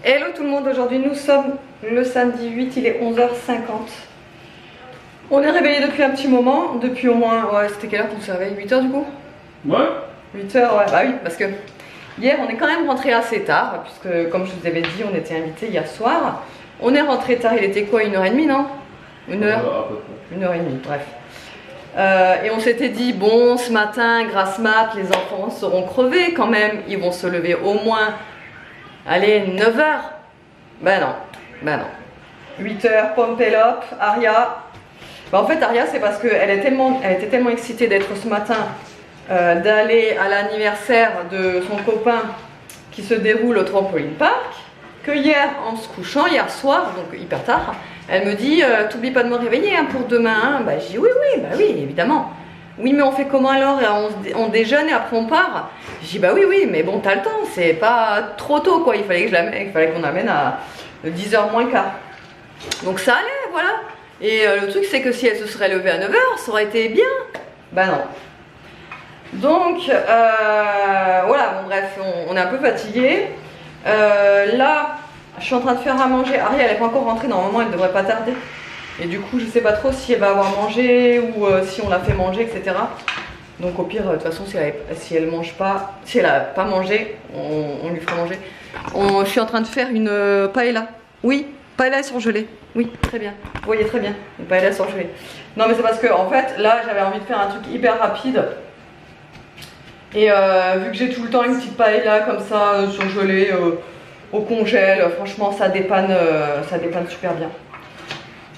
Hello tout le monde, aujourd'hui nous sommes le samedi 8, il est 11h50. On est réveillé depuis un petit moment, depuis au moins, ouais c'était quelle heure qu'on se réveille? 8h du coup? Ouais. 8h, ouais, bah oui, parce que hier on est quand même rentré assez tard, puisque comme je vous avais dit, on était invité hier soir. On est rentré tard, il était quoi, 1h30 non? 1h? À peu près. 1h30, bref. Et on s'était dit, bon, ce matin, grasse mat, les enfants seront crevés quand même, ils vont se lever au moins, allez, 9h. Ben non. 8h, Pompelope, Aria. Ben en fait, Aria, c'est parce qu'elle était tellement excitée d'être ce matin, d'aller à l'anniversaire de son copain qui se déroule au trampoline park, que hier, en se couchant, hier soir, donc hyper tard, elle me dit, t'oublies pas de me réveiller hein, pour demain. Hein. Bah, je dis oui, évidemment. Oui, mais on fait comment alors? On déjeune et après on part. Je dis bah oui, mais bon, t'as le temps, c'est pas trop tôt quoi. Il fallait qu'on l'amène à 10h moins le quart. Donc ça allait, voilà. Et le truc, c'est que si elle se serait levée à 9h, ça aurait été bien. Bah non. Donc, voilà, bon, bref, on est un peu fatigué. Là, je suis en train de faire à manger. Ari, elle n'est pas encore rentrée, normalement, elle ne devrait pas tarder. Et du coup, je sais pas trop si elle va avoir mangé ou si on l'a fait manger, etc. Donc, au pire, de toute façon, si elle mange pas, si elle a pas mangé, on lui fera manger. Je suis en train de faire une paella. Oui, paella surgelée. Oui, très bien. Vous voyez très bien, une paella surgelée. Non, mais c'est parce que, en fait, là, j'avais envie de faire un truc hyper rapide. Et vu que j'ai tout le temps une petite paella comme ça, surgelée, au congèle, franchement, ça dépanne super bien.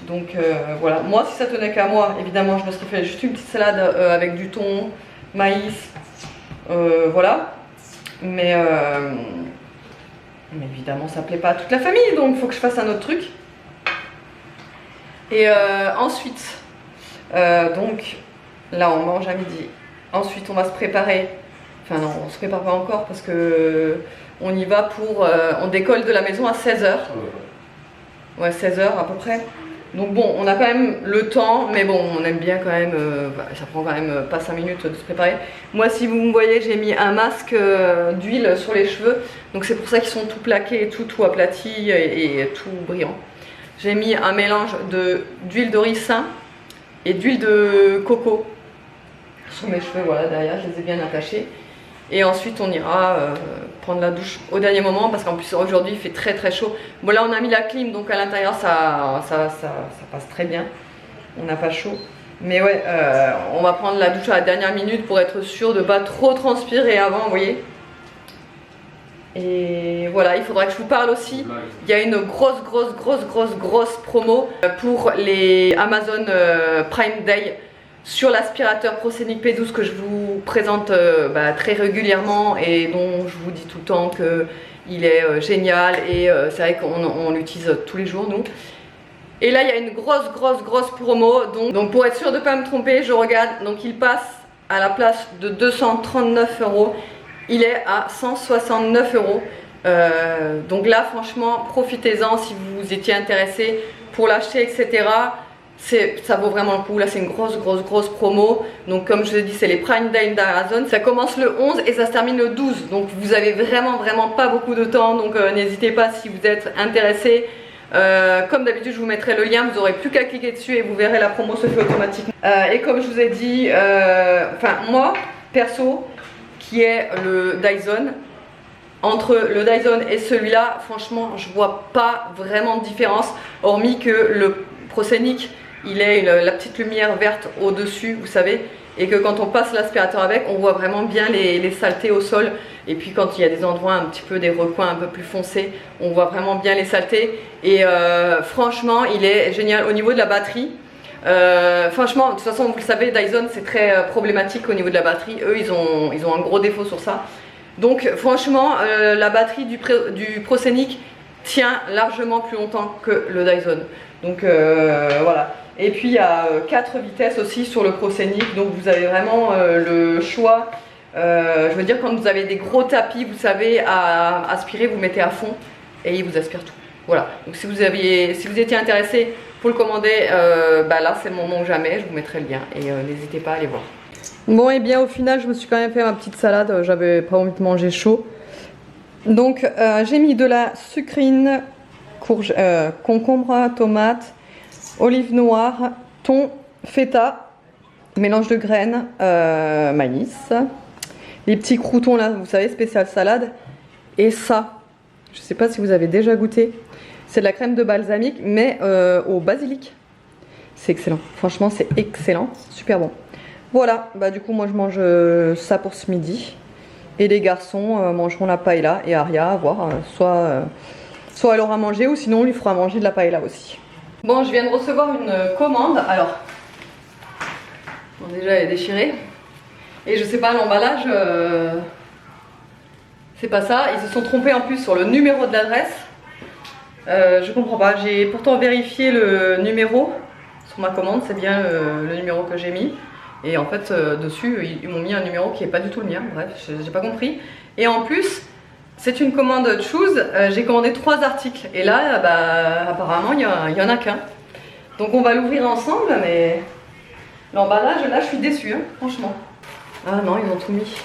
Donc voilà, moi si ça tenait qu'à moi, évidemment je me serais fait juste une petite salade avec du thon, maïs, voilà. Mais évidemment ça plaît pas à toute la famille, donc il faut que je fasse un autre truc. Et ensuite, donc là on mange à midi. Ensuite on va se préparer, enfin non on se prépare pas encore parce que on y va pour, on décolle de la maison à 16h. Ouais 16h à peu près. Donc bon, on a quand même le temps, mais bon, on aime bien quand même, ça prend quand même pas 5 minutes de se préparer. Moi, si vous me voyez, j'ai mis un masque d'huile sur les cheveux, donc c'est pour ça qu'ils sont tout plaqués et tout aplatis et tout brillant. J'ai mis un mélange d'huile de ricin et d'huile de coco sur mes cheveux, voilà, derrière, je les ai bien attachés. Et ensuite on ira prendre la douche au dernier moment parce qu'en plus aujourd'hui il fait très chaud. Bon là on a mis la clim donc à l'intérieur ça passe très bien. On n'a pas chaud. Mais ouais, on va prendre la douche à la dernière minute pour être sûr de ne pas trop transpirer avant, vous voyez. Et voilà, il faudra que je vous parle aussi. Il y a une grosse promo pour les Amazon Prime Day sur l'aspirateur Prosenic P12 que je vous présente très régulièrement et dont je vous dis tout le temps qu'il est génial et c'est vrai qu'on l'utilise tous les jours nous. Et là il y a une grosse promo donc pour être sûr de ne pas me tromper je regarde, donc il passe à la place de 239 €, il est à 169 €. Donc là franchement profitez-en si vous étiez intéressé pour l'acheter etc. Ça vaut vraiment le coup, là c'est une grosse promo. Donc comme je vous ai dit c'est les Prime Day d'Amazon. Ça commence le 11 et ça se termine le 12. Donc vous avez vraiment pas beaucoup de temps. Donc n'hésitez pas si vous êtes intéressé. Comme d'habitude je vous mettrai le lien, vous n'aurez plus qu'à cliquer dessus et vous verrez la promo se fait automatiquement. Et comme je vous ai dit, moi perso qui est le Dyson, entre le Dyson et celui-là franchement je vois pas vraiment de différence hormis que le Prosenic il est la petite lumière verte au dessus vous savez, et que quand on passe l'aspirateur avec on voit vraiment bien les saletés au sol, et puis quand il y a des endroits un petit peu, des recoins un peu plus foncés, on voit vraiment bien les saletés. Et franchement il est génial au niveau de la batterie. Franchement de toute façon vous le savez Dyson c'est très problématique au niveau de la batterie, eux ils ont un gros défaut sur ça. Donc franchement la batterie du Prosenic tient largement plus longtemps que le Dyson. Donc voilà. Et puis il y a 4 vitesses aussi sur le Prosenic, donc vous avez vraiment le choix. Je veux dire quand vous avez des gros tapis, vous savez, à aspirer, vous mettez à fond et il vous aspire tout. Voilà. Donc si vous étiez intéressé pour le commander, là c'est le moment ou jamais, je vous mettrai le lien et n'hésitez pas à aller voir. Bon et bien au final je me suis quand même fait ma petite salade, j'avais pas envie de manger chaud. Donc j'ai mis de la sucrine, concombre, tomate, olive noire, thon, feta, mélange de graines, maïs, les petits croûtons là, vous savez, spécial salade, et ça, je sais pas si vous avez déjà goûté, c'est de la crème de balsamique mais au basilic. C'est excellent, franchement c'est excellent, super bon. Voilà, bah du coup moi je mange ça pour ce midi. Et les garçons mangeront la paella et Aria à voir, soit elle aura mangé ou sinon on lui fera manger de la paella aussi. Bon, je viens de recevoir une commande, alors bon, déjà elle est déchirée et je sais pas, l'emballage c'est pas ça, ils se sont trompés en plus sur le numéro de l'adresse. Je comprends pas, j'ai pourtant vérifié le numéro sur ma commande, c'est bien le numéro que j'ai mis. Et en fait, dessus, ils m'ont mis un numéro qui n'est pas du tout le mien. Bref, j'ai pas compris. Et en plus, c'est une commande Choose. J'ai commandé 3 articles. Et là, bah, apparemment, il y en a qu'un. Donc on va l'ouvrir ensemble, mais l'emballage, là, je suis déçue, hein, franchement. Ah non, ils ont tout mis.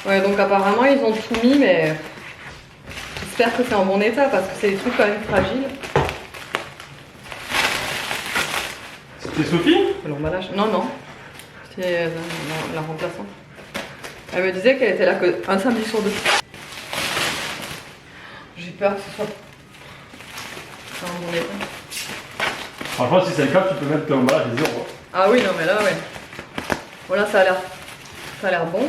Ouais, donc apparemment, ils ont tout mis, mais j'espère que c'est en bon état parce que c'est des trucs quand même fragiles. C'était Sophie? L'emballage, non, non. C'est la remplaçante. Elle me disait qu'elle était là qu'un samedi sur 2. J'ai peur que ce soit en bon état. Franchement, si c'est le cas, tu peux mettre ton emballage à 0. Ah oui, non mais là, ouais. Voilà, ça a l'air bon.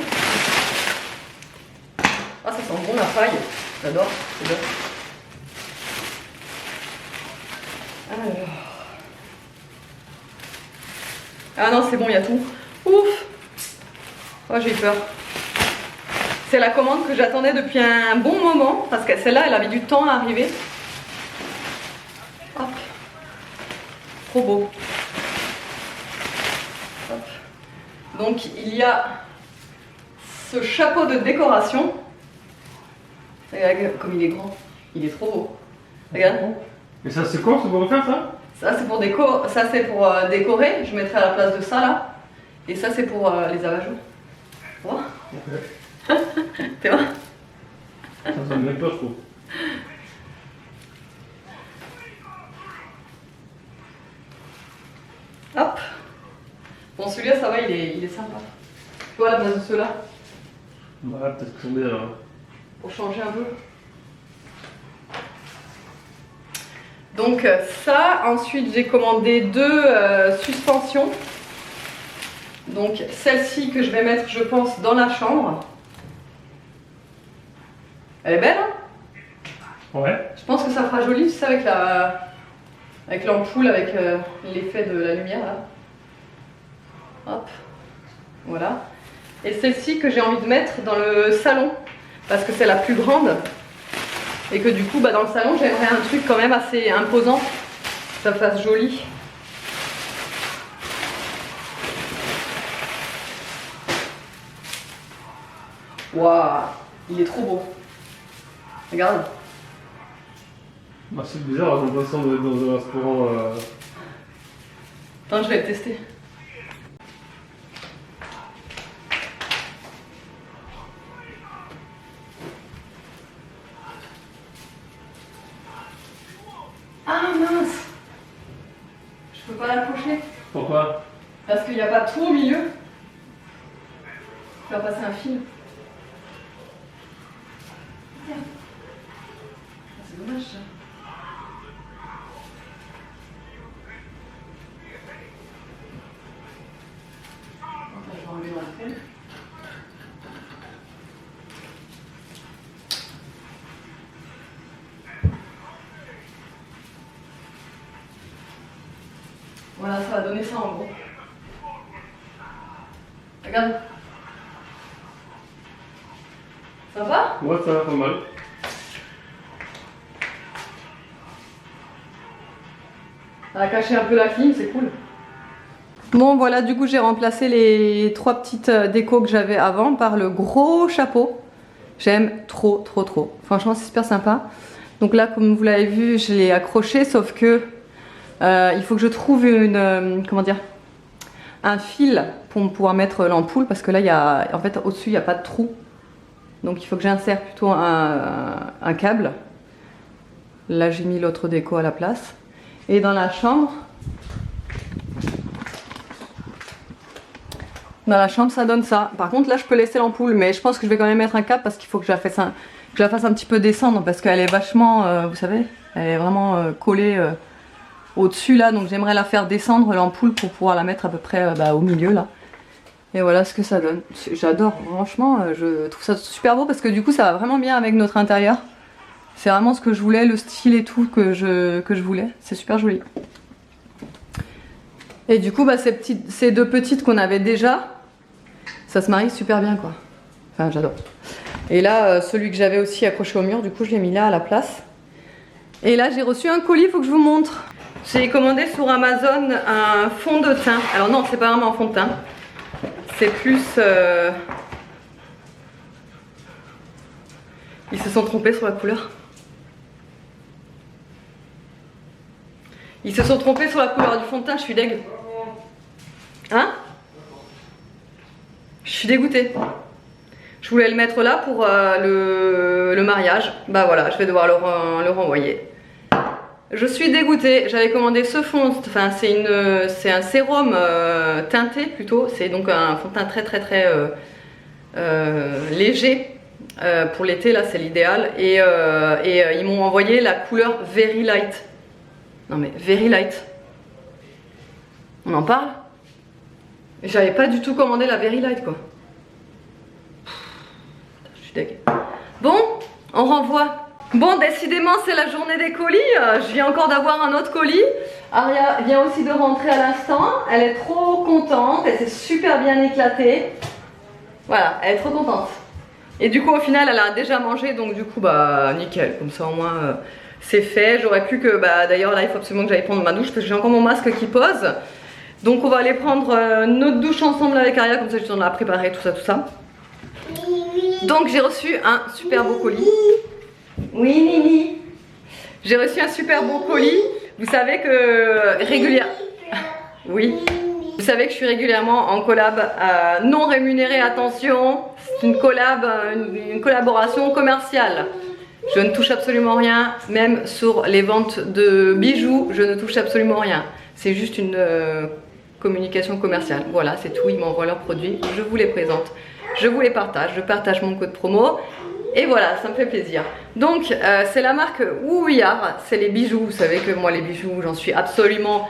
Ah, ça sent bon la paille. J'adore, c'est bien. Alors. Ah non, c'est bon, il y a tout. Ouf! Oh, j'ai eu peur. C'est la commande que j'attendais depuis un bon moment parce que celle-là, elle avait du temps à arriver. Hop. Trop beau. Hop. Donc, il y a ce chapeau de décoration. Regarde comme il est grand. Il est trop beau. Regarde. Et ça, c'est quoi? C'est pour refaire ça? Ça, c'est pour décorer. Je mettrai à la place de ça là. Et ça, c'est pour les abat-jours. Tu vois? Ok. Tu vois? Ça me met pas trop. Hop. Bon, celui-là, ça va, il est sympa. Tu vois, à la place de ceux-là. Voilà, peut-être qu'ils sont bien là. Pour changer un peu. Donc ça, ensuite j'ai commandé 2 suspensions. Donc celle-ci que je vais mettre, je pense, dans la chambre. Elle est belle, hein? Ouais. Je pense que ça fera joli, tu sais, avec l'ampoule, avec l'effet de la lumière là. Hop, voilà. Et celle-ci que j'ai envie de mettre dans le salon, parce que c'est la plus grande. Et que du coup, bah, dans le salon, j'aimerais un truc quand même assez imposant, que ça fasse joli. Waouh, il est trop beau. Regarde. Bah, c'est bizarre, j'ai l'impression d'être dans un restaurant. Attends, je vais le tester. Ah mince! Je peux pas l'accrocher. Pourquoi? Parce qu'il n'y a pas de trou au milieu. Je vais passer un fil. Tiens. Ah, c'est dommage ça. Attends, je vais enlever l'entrée. Voilà, ça va donner ça en gros. Regarde. Ça va? Ouais, ça va pas mal. Ça a caché un peu la clim, c'est cool. Bon voilà, du coup j'ai remplacé les 3 petites décos que j'avais avant par le gros chapeau. J'aime trop trop trop. Franchement c'est super sympa. Donc là comme vous l'avez vu, je l'ai accroché sauf que il faut que je trouve comment dire, un fil pour pouvoir mettre l'ampoule parce que là il y a, en fait au-dessus il n'y a pas de trou. Donc il faut que j'insère plutôt un câble. Là j'ai mis l'autre déco à la place. Et dans la chambre, ça donne ça. Par contre là je peux laisser l'ampoule, mais je pense que je vais quand même mettre un câble parce qu'il faut que je la fasse un petit peu descendre parce qu'elle est vachement, vous savez, elle est vraiment collée au-dessus là. Donc j'aimerais la faire descendre l'ampoule pour pouvoir la mettre à peu près au milieu là. Et voilà ce que ça donne. J'adore, franchement, je trouve ça super beau parce que du coup ça va vraiment bien avec notre intérieur. C'est vraiment ce que je voulais, le style et tout que je voulais. C'est super joli. Et du coup, ces deux petites qu'on avait déjà, ça se marie super bien quoi. Enfin, j'adore. Et là, celui que j'avais aussi accroché au mur, du coup, je l'ai mis là à la place. Et là, j'ai reçu un colis, il faut que je vous montre. J'ai commandé sur Amazon un fond de teint. Alors non, c'est pas vraiment un fond de teint. C'est plus... Ils se sont trompés sur la couleur. Ils se sont trompés sur la couleur du fond de teint, je suis deg. Hein? Je suis dégoûtée. Je voulais le mettre là pour le mariage. Bah voilà, je vais devoir le renvoyer. Je suis dégoûtée. J'avais commandé ce fond, enfin c'est un sérum teinté plutôt. C'est donc un fond de teint très léger. Pour l'été là c'est l'idéal. Et ils m'ont envoyé la couleur Very Light. Non mais Very Light. On en parle? J'avais pas du tout commandé la Very Light quoi. Je suis deg. Bon, on renvoie. Bon, décidément c'est la journée des colis. Je viens encore d'avoir un autre colis. Aria vient aussi de rentrer à l'instant. Elle est trop contente. Elle s'est super bien éclatée. Voilà, elle est trop contente. Et du coup au final elle a déjà mangé. Donc du coup bah nickel. Comme ça au moins c'est fait. J'aurais pu que d'ailleurs là il faut absolument que j'aille prendre ma douche parce que j'ai encore mon masque qui pose. Donc on va aller prendre notre douche ensemble avec Aria. Comme ça je t'en ai préparé tout ça. Donc j'ai reçu un super beau colis. Oui Nini. J'ai reçu un super beau colis. Vous savez que régulièrement... Oui. Vous savez que je suis régulièrement en collab non rémunérée, attention. C'est une collaboration commerciale. Je ne touche absolument rien. Même sur les ventes de bijoux, je ne touche absolument rien. C'est juste une communication commerciale. Voilà, c'est tout. Ils m'envoient leurs produits. Je vous les présente. Je vous les partage. Je partage mon code promo. Et voilà, ça me fait plaisir. Donc, c'est la marque Woo We Are. C'est les bijoux. Vous savez que moi, les bijoux, j'en suis absolument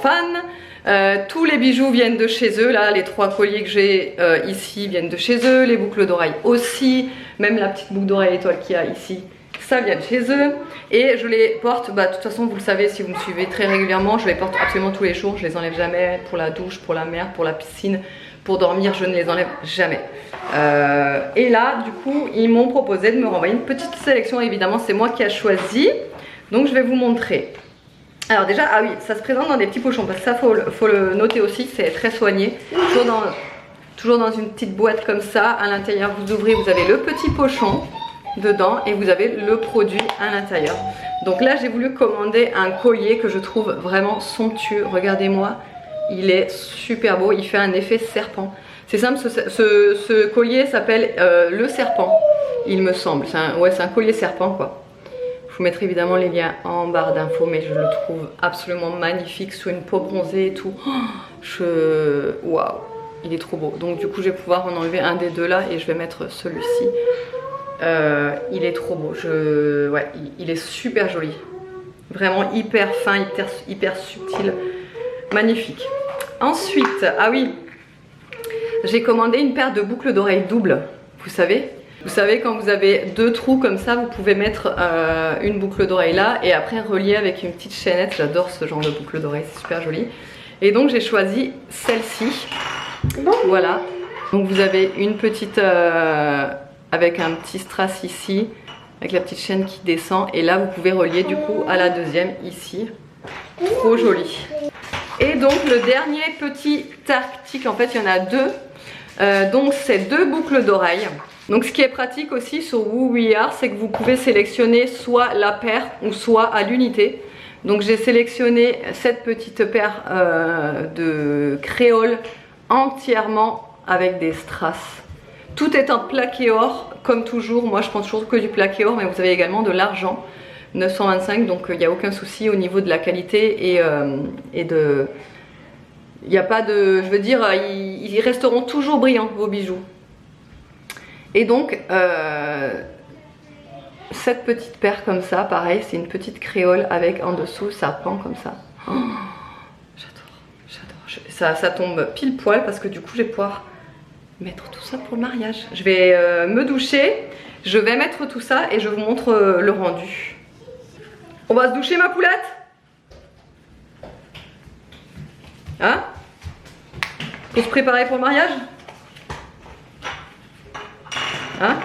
fan. Tous les bijoux viennent de chez eux. Là, les 3 colliers que j'ai ici viennent de chez eux. Les boucles d'oreilles aussi. Même la petite boucle d'oreille étoile qu'il y a ici, ça vient de chez eux. Et je les porte, de toute façon, vous le savez si vous me suivez très régulièrement, je les porte absolument tous les jours. Je les enlève jamais pour la douche, pour la mer, pour la piscine. Pour dormir, je ne les enlève jamais. Et là, du coup, ils m'ont proposé de me renvoyer une petite sélection. Évidemment, c'est moi qui ai choisi. Donc, je vais vous montrer. Alors déjà, ah oui, ça se présente dans des petits pochons. Parce que ça, faut le noter aussi, c'est très soigné. Toujours dans une petite boîte comme ça. À l'intérieur, vous ouvrez, vous avez le petit pochon dedans. Et vous avez le produit à l'intérieur. Donc là, j'ai voulu commander un collier que je trouve vraiment somptueux. Regardez-moi. Il est super beau, il fait un effet serpent. C'est simple, ce collier s'appelle le serpent, il me semble. C'est un collier serpent quoi. Je vous mettrai évidemment les liens en barre d'infos, mais je le trouve absolument magnifique sur une peau bronzée et tout. Waouh, il est trop beau. Donc du coup, je vais pouvoir en enlever un des deux là et je vais mettre celui-ci. Il est trop beau. Il est super joli. Vraiment hyper fin, hyper subtil. Magnifique. Ensuite, ah oui, j'ai commandé une paire de boucles d'oreilles doubles. Vous savez quand vous avez 2 trous comme ça, vous pouvez mettre une boucle d'oreille là et après relier avec une petite chaînette. J'adore ce genre de boucle d'oreille, c'est super joli. Et donc j'ai choisi celle-ci. Voilà. Donc vous avez une petite avec un petit strass ici, avec la petite chaîne qui descend. Et là vous pouvez relier du coup à la deuxième ici. Trop joli. Et donc le dernier petit article, en fait il y en a 2. Donc c'est 2 boucles d'oreilles. Donc ce qui est pratique aussi sur Woo We Are, c'est que vous pouvez sélectionner soit la paire ou soit à l'unité. Donc j'ai sélectionné cette petite paire de créoles entièrement avec des strass. Tout est en plaqué or, comme toujours. Moi je prends toujours que du plaqué or, mais vous avez également de l'argent 925, donc il n'y a aucun souci au niveau de la qualité et de... Il n'y a pas de... Je veux dire, ils resteront toujours brillants, vos bijoux. Et donc, cette petite paire comme ça, pareil, c'est une petite créole avec en dessous, ça pend comme ça. Oh, j'adore. Ça tombe pile poil parce que du coup, je vais pouvoir mettre tout ça pour le mariage. Je vais me doucher, je vais mettre tout ça et je vous montre le rendu. On va se doucher, ma poulette? Hein? Pour se préparer pour le mariage? Hein?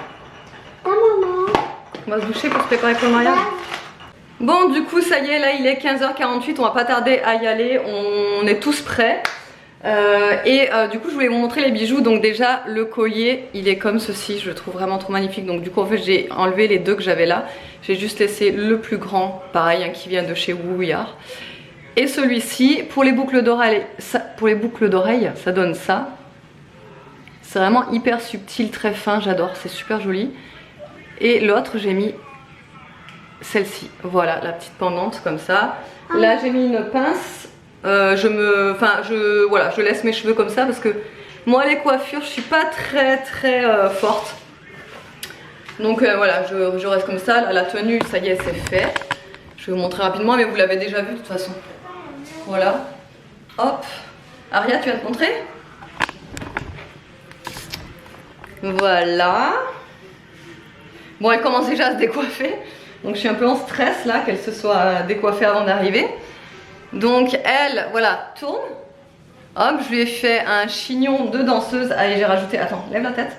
On va se doucher pour se préparer pour le mariage. Bon, du coup, ça y est, là il est 15h48, on va pas tarder à y aller, on est tous prêts. Du coup, je voulais vous montrer les bijoux. Donc déjà, le collier, il est comme ceci, je le trouve vraiment trop magnifique. Donc du coup, en fait, j'ai enlevé les deux que j'avais là. J'ai juste laissé le plus grand, pareil, hein, qui vient de chez Wouillard. Et celui-ci, pour les boucles d'oreilles, ça donne ça. C'est vraiment hyper subtil, très fin, j'adore, c'est super joli. Et l'autre, j'ai mis celle-ci, voilà, la petite pendante comme ça. Là, j'ai mis une pince. Je laisse mes cheveux comme ça parce que moi, les coiffures, je suis pas très forte. Donc voilà, je reste comme ça. Là, la tenue, ça y est, c'est fait. Je vais vous montrer rapidement, mais vous l'avez déjà vu de toute façon. Voilà. Hop. Aria, tu vas te montrer? Voilà. Bon, elle commence déjà à se décoiffer. Donc je suis un peu en stress là, qu'elle se soit décoiffée avant d'arriver. Donc elle, voilà, tourne. Hop, je lui ai fait un chignon de danseuse. Allez, j'ai rajouté, attends, lève la tête.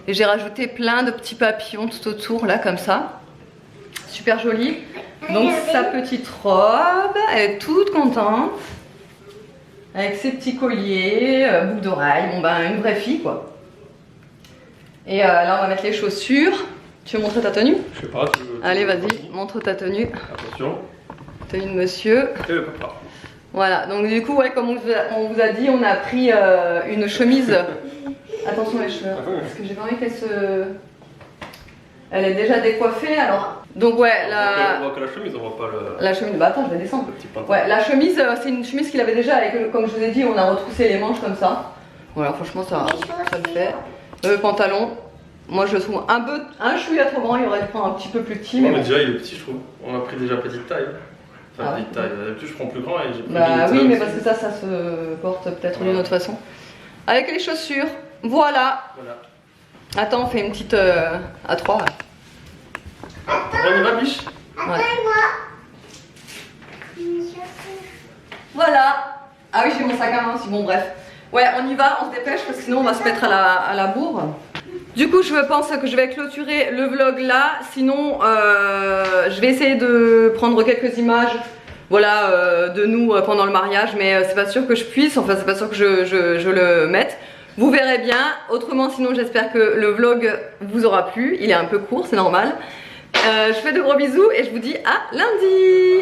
Et j'ai rajouté plein de petits papillons tout autour, là, comme ça. Super joli. Donc sa petite robe, elle est toute contente. Avec ses petits colliers, boucles d'oreilles. Bon ben, une vraie fille, quoi. Et là, on va mettre les chaussures. Tu veux montrer ta tenue? Je sais pas, tu veux... Allez, vas-y, montre ta tenue. Attention. Tenue de monsieur. Et le papa. Voilà, donc du coup, ouais, comme on vous a dit, on a pris une chemise. Attention les cheveux, parce que j'ai pas envie qu'elle se... Elle est déjà décoiffée, alors... Donc ouais, On voit que la chemise, on voit pas le... La chemise, bah attends, je vais descendre. Ouais, la chemise, c'est une chemise qu'il avait déjà, avec, comme je vous ai dit, on a retroussé les manches comme ça. Voilà, franchement, ça le fait. Le pantalon, moi je le trouve un chouïa trop grand, il aurait dû prendre un petit peu plus petit. Non, mais mais déjà, il est petit, je trouve. On a pris déjà petite taille. Enfin, petite taille. D'habitude, je prends plus grand et j'ai pris bah oui, mais parce que ça se porte peut-être d'une autre façon. Avec les chaussures, voilà. Attends, on fait une petite à 3 là. On y va, biche? Ouais. Voilà. Ah oui, j'ai mon sac à main aussi, bon bref. Ouais, on y va, on se dépêche parce que sinon on va se mettre à la bourre. Du coup, je pense que je vais clôturer le vlog là. Sinon, je vais essayer de prendre quelques images, voilà, de nous pendant le mariage. Mais c'est pas sûr que je puisse, enfin c'est pas sûr que je le mette. Vous verrez bien. Autrement, sinon j'espère que le vlog vous aura plu. Il est un peu court, c'est normal. Je fais de gros bisous et je vous dis à lundi.